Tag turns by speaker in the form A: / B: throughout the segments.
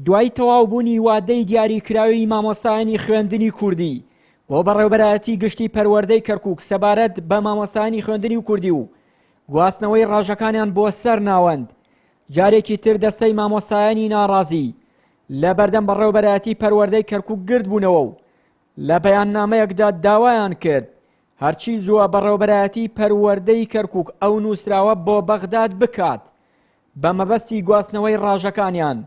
A: دوای تەواوبوونی وادەی دیاریکراوی مامۆستایانی خوێندنی کوردی بۆ بەڕێوەبەرایەتی گشتی پەروەردەی کەرکووک سەبارەت بە مامۆستایانی خوێندنی کوردی و گواستنەوەی ڕاژەکانیان بۆ سەر ناوەند جارێکی تر دەستەی مامۆستایانی ناڕازی لە بەردەم بەڕێوەبەرایەتی پەروەردەی کەرکووک گرت بوونەوە و لە بەیاننامەیەکدا داوایان کرد هەرچی زووە بەڕێوەبەرایەتی پەروەردەی کەرکووک ئەو نووسراوە بۆ بەغداد بکات بە مەبەستی گواستنەوەی ڕاژەکانیان.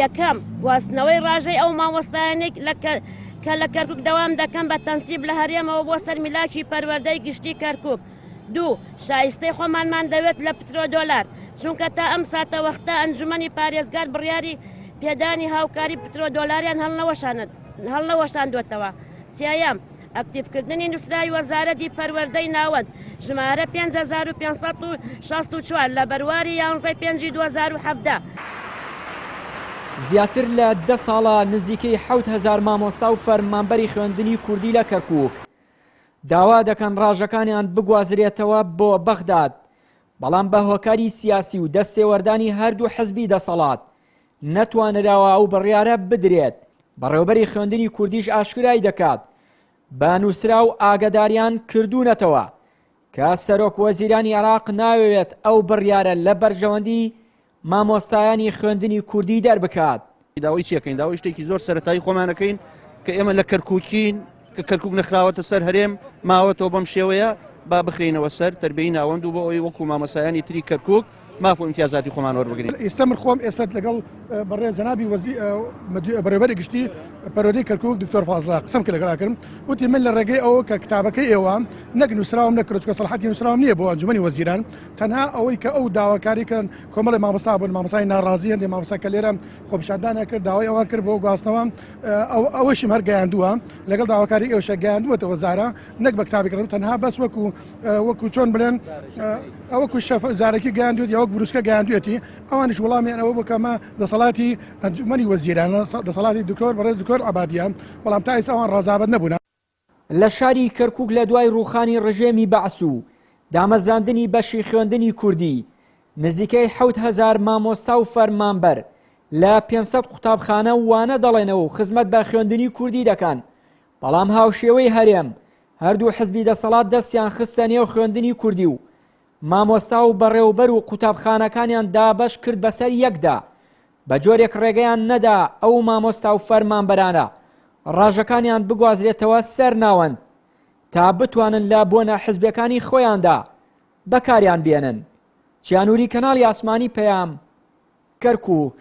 B: یەکەم گواستنەوەی ڕاژەی ئەو مامۆستایانێک کە لە کەرکووک دەوام دەکەن بە تەنسیب لە هەرێمەوە بۆ سەر میلاکی پەروەردەی گشتی کەرکووک. دوو شایستەی خۆمانمان دەوێت لە پترۆدۆلار چونکە تا ئەم ساتە وەختە ئەنجومەنی پارێزگار بڕیاری پێدانی هاوکاری پترۆدۆلاریان هەڵنەوەشاندوێتەوە. سێیەم ئەکتیڤکردنی نووسراوی وەزارەتی پەروەردەی ناوەند ژمارە 5564 لە بەرواری 11/5/2017.
A: زیاتر لە 10 ساڵە نزیکەی 7000 مامۆستا و فەرمانبەری خوێندنی کوردی لە کەرکووک داوا دەکەن ڕاژەکانیان بگوازرێتەوە بۆ بەغداد بەڵام بە هۆکاری سیاسی و دەستێوەردانی هەردوو حزبی دەسەڵات نەتوانراوە ئەو بڕیارە بدرێت. بەڕێوەبەری خوێندنی کوردیش ئاشکرای دەکات بە نووسرا و ئاگاداریان کردوونەتەوە کە سەرۆک وەزیرانی عێراق ناوێت ئەو بڕیارە لە بەرژەوەندی مامۆستایانی خوێندنی کوردی دەربکات.
C: داوای چیەکەین؟ داوای شتێکی زۆر سەرەتایی خۆمانەکەین کە ئێمە لە کەرکووکین کە کەرکووک نەخراوەتە سەر هەرێم ماوەتەوە بەم شێوەیە با بخرێنەوە سەر تەربیەی ناوەند و بۆ ئەوی وەکو مامۆستایانی تری کەرکووک مافۆ امتیازاتی خۆمان وەربگرین.
D: ئێستا من خۆم ئێستا لەگەڵ بەڕێز جەنابی بەڕێوەبەری گشتی پەروەردەی کەرکووک دکتۆر فازڵا قسەم کە لەگەڵاکردم وتی من لە ڕێگەی ئەوە کە کتابەکەی ئێوە نەک نووسراوم نەک کە سەلاحەتی نووسراوم نییە بۆ ئەنجومەنی وەزیران تەنها ئەوەی کە ئەو داواکاریکەن کۆمەڵی مامۆستا بوون مامۆستای ناڕازی هەندێک مامۆستا کە لێرە خۆپیشاندانە کرد داوای ئەوان کرد بۆ گواستنەوە ئەوەشیم هەر گەیاندووە لەگەڵ داواکاری ئێوەشە گەیاندووەتە وەزارە نەک بە کتابێکردن تەنها بەس وەکو چۆن بڵێن ئەوەکو زارێکی گەیاندوێت یا وەک بروسکە گەیاندوێتی ئەوانش وەڵامیان ئەوە بکەمە دەسەڵاتی ئەنجومەنی وەزیرانە دەسەڵاتی دکتۆر بەڕێز دکتۆر عەبادیان بەڵام تا ئێستا ئەوان ڕازابەت نەبوون.
A: لە شاری کەرکووک لە دوای ڕووخانی ڕژێمی بەعس و دامەزاندنی بەشی خوێندنی کوردی نزیکەی 7000 مامۆستا و فەرمانبەر لە 500 قوتابخانە وانە دەڵێنەوە و خزمەت بە خوێندنی کوردی دەکەن بەڵام هاوشێوەی هەرێم هەردوو حزبی دەسەڵات دەستیان خستە نێو خوێندنی کوردی و مامۆستا و بەڕێوەبەر و قوتابخانەکانیان دابەش کرد بەسەر یەکدا بە جۆرێک ڕێگەیان نەدا ئەو مامۆستا و فەرمانبەرانە ڕاژەکانیان بگوازرێتەوە سەر ناوەند تا بتوانن لە بۆنە حزبەکانی خۆیاندا بەکاریان بێنن. چیانووری کەناڵی ئاسمانی پەیام کەرکووک.